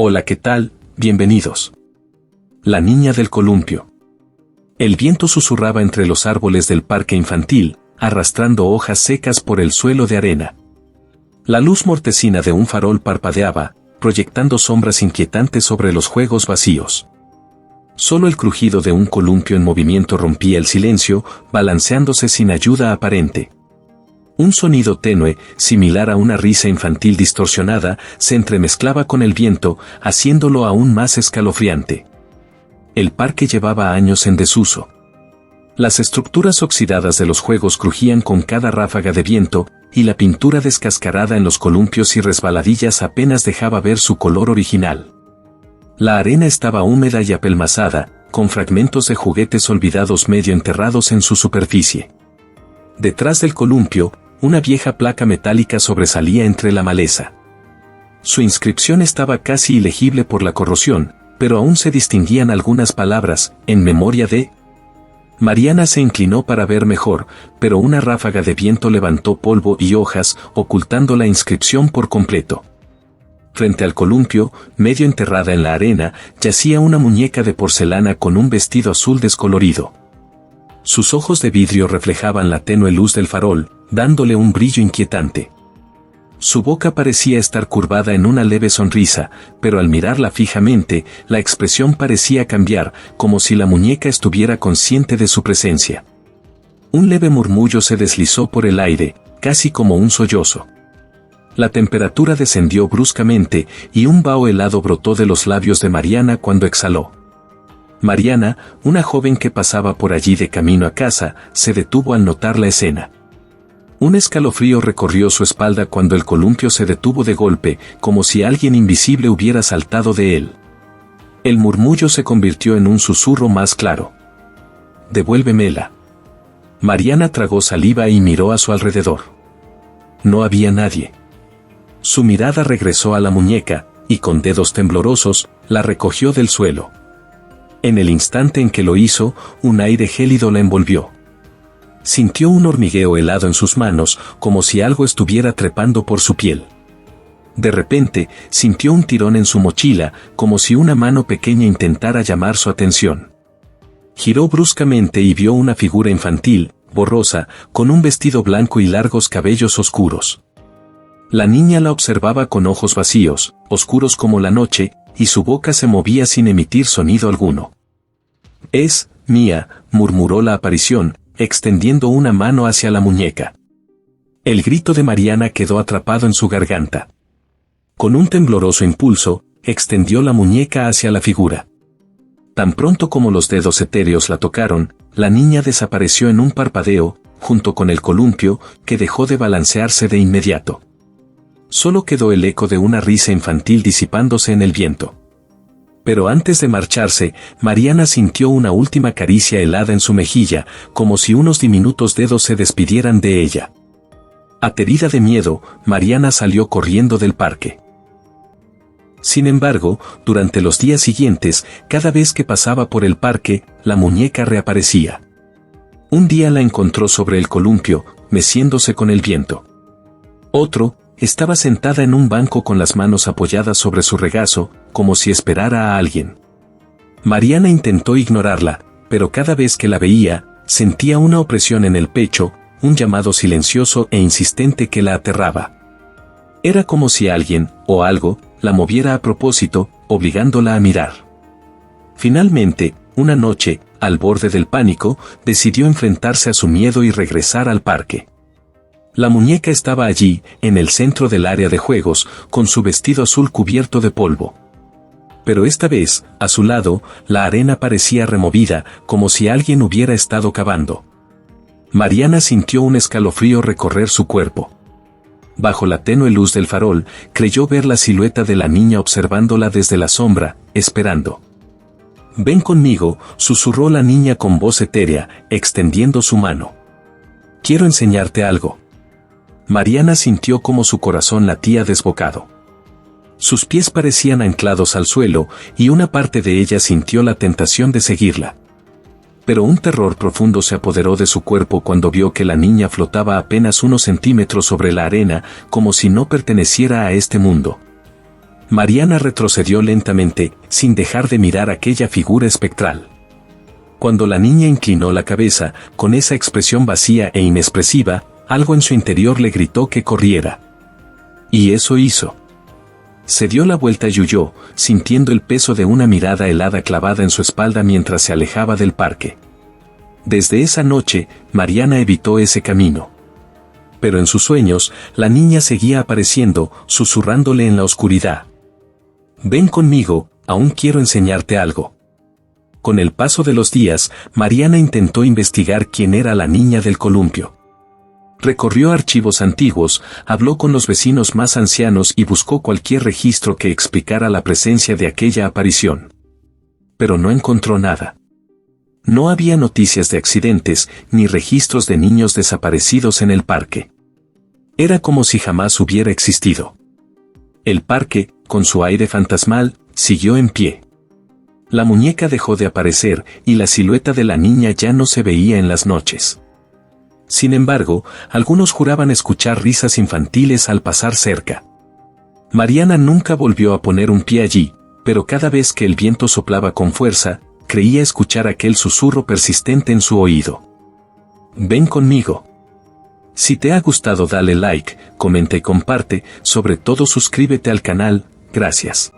Hola, ¿qué tal? Bienvenidos. La niña del columpio. El viento susurraba entre los árboles del parque infantil, arrastrando hojas secas por el suelo de arena. La luz mortecina de un farol parpadeaba, proyectando sombras inquietantes sobre los juegos vacíos. Solo el crujido de un columpio en movimiento rompía el silencio, balanceándose sin ayuda aparente. Un sonido tenue, similar a una risa infantil distorsionada, se entremezclaba con el viento, haciéndolo aún más escalofriante. El parque llevaba años en desuso. Las estructuras oxidadas de los juegos crujían con cada ráfaga de viento, y la pintura descascarada en los columpios y resbaladillas apenas dejaba ver su color original. La arena estaba húmeda y apelmazada, con fragmentos de juguetes olvidados medio enterrados en su superficie. Detrás del columpio, una vieja placa metálica sobresalía entre la maleza. Su inscripción estaba casi ilegible por la corrosión, pero aún se distinguían algunas palabras, en memoria de... Mariana se inclinó para ver mejor, pero una ráfaga de viento levantó polvo y hojas, ocultando la inscripción por completo. Frente al columpio, medio enterrada en la arena, yacía una muñeca de porcelana con un vestido azul descolorido. Sus ojos de vidrio reflejaban la tenue luz del farol, dándole un brillo inquietante. Su boca parecía estar curvada en una leve sonrisa, pero al mirarla fijamente, la expresión parecía cambiar, como si la muñeca estuviera consciente de su presencia. Un leve murmullo se deslizó por el aire, casi como un sollozo. La temperatura descendió bruscamente, y un vaho helado brotó de los labios de Mariana cuando exhaló. Mariana, una joven que pasaba por allí de camino a casa, se detuvo al notar la escena. Un escalofrío recorrió su espalda cuando el columpio se detuvo de golpe, como si alguien invisible hubiera saltado de él. El murmullo se convirtió en un susurro más claro. «Devuélvemela». Mariana tragó saliva y miró a su alrededor. No había nadie. Su mirada regresó a la muñeca, y con dedos temblorosos, la recogió del suelo. En el instante en que lo hizo, un aire gélido la envolvió. Sintió un hormigueo helado en sus manos, como si algo estuviera trepando por su piel. De repente, sintió un tirón en su mochila, como si una mano pequeña intentara llamar su atención. Giró bruscamente y vio una figura infantil, borrosa, con un vestido blanco y largos cabellos oscuros. La niña la observaba con ojos vacíos, oscuros como la noche, y su boca se movía sin emitir sonido alguno. «Es mía», murmuró la aparición, extendiendo una mano hacia la muñeca. El grito de Mariana quedó atrapado en su garganta. Con un tembloroso impulso, extendió la muñeca hacia la figura. Tan pronto como los dedos etéreos la tocaron, la niña desapareció en un parpadeo, junto con el columpio, que dejó de balancearse de inmediato. Solo quedó el eco de una risa infantil disipándose en el viento. Pero antes de marcharse, Mariana sintió una última caricia helada en su mejilla, como si unos diminutos dedos se despidieran de ella. Aterida de miedo, Mariana salió corriendo del parque. Sin embargo, durante los días siguientes, cada vez que pasaba por el parque, la muñeca reaparecía. Un día la encontró sobre el columpio, meciéndose con el viento. Otro, estaba sentada en un banco con las manos apoyadas sobre su regazo, como si esperara a alguien. Mariana intentó ignorarla, pero cada vez que la veía, sentía una opresión en el pecho, un llamado silencioso e insistente que la aterraba. Era como si alguien, o algo, la moviera a propósito, obligándola a mirar. Finalmente, una noche, al borde del pánico, decidió enfrentarse a su miedo y regresar al parque. La muñeca estaba allí, en el centro del área de juegos, con su vestido azul cubierto de polvo. Pero esta vez, a su lado, la arena parecía removida, como si alguien hubiera estado cavando. Mariana sintió un escalofrío recorrer su cuerpo. Bajo la tenue luz del farol, creyó ver la silueta de la niña observándola desde la sombra, esperando. «Ven conmigo», susurró la niña con voz etérea, extendiendo su mano. «Quiero enseñarte algo». Mariana sintió como su corazón latía desbocado. Sus pies parecían anclados al suelo, y una parte de ella sintió la tentación de seguirla. Pero un terror profundo se apoderó de su cuerpo cuando vio que la niña flotaba apenas unos centímetros sobre la arena, como si no perteneciera a este mundo. Mariana retrocedió lentamente, sin dejar de mirar aquella figura espectral. Cuando la niña inclinó la cabeza, con esa expresión vacía e inexpresiva, algo en su interior le gritó que corriera. Y eso hizo. Se dio la vuelta y huyó, sintiendo el peso de una mirada helada clavada en su espalda mientras se alejaba del parque. Desde esa noche, Mariana evitó ese camino. Pero en sus sueños, la niña seguía apareciendo, susurrándole en la oscuridad. «Ven conmigo, aún quiero enseñarte algo». Con el paso de los días, Mariana intentó investigar quién era la niña del columpio. Recorrió archivos antiguos, habló con los vecinos más ancianos y buscó cualquier registro que explicara la presencia de aquella aparición. Pero no encontró nada. No había noticias de accidentes, ni registros de niños desaparecidos en el parque. Era como si jamás hubiera existido. El parque, con su aire fantasmal, siguió en pie. La muñeca dejó de aparecer y la silueta de la niña ya no se veía en las noches. Sin embargo, algunos juraban escuchar risas infantiles al pasar cerca. Mariana nunca volvió a poner un pie allí, pero cada vez que el viento soplaba con fuerza, creía escuchar aquel susurro persistente en su oído. «Ven conmigo». Si te ha gustado dale like, comenta y comparte, sobre todo suscríbete al canal, gracias.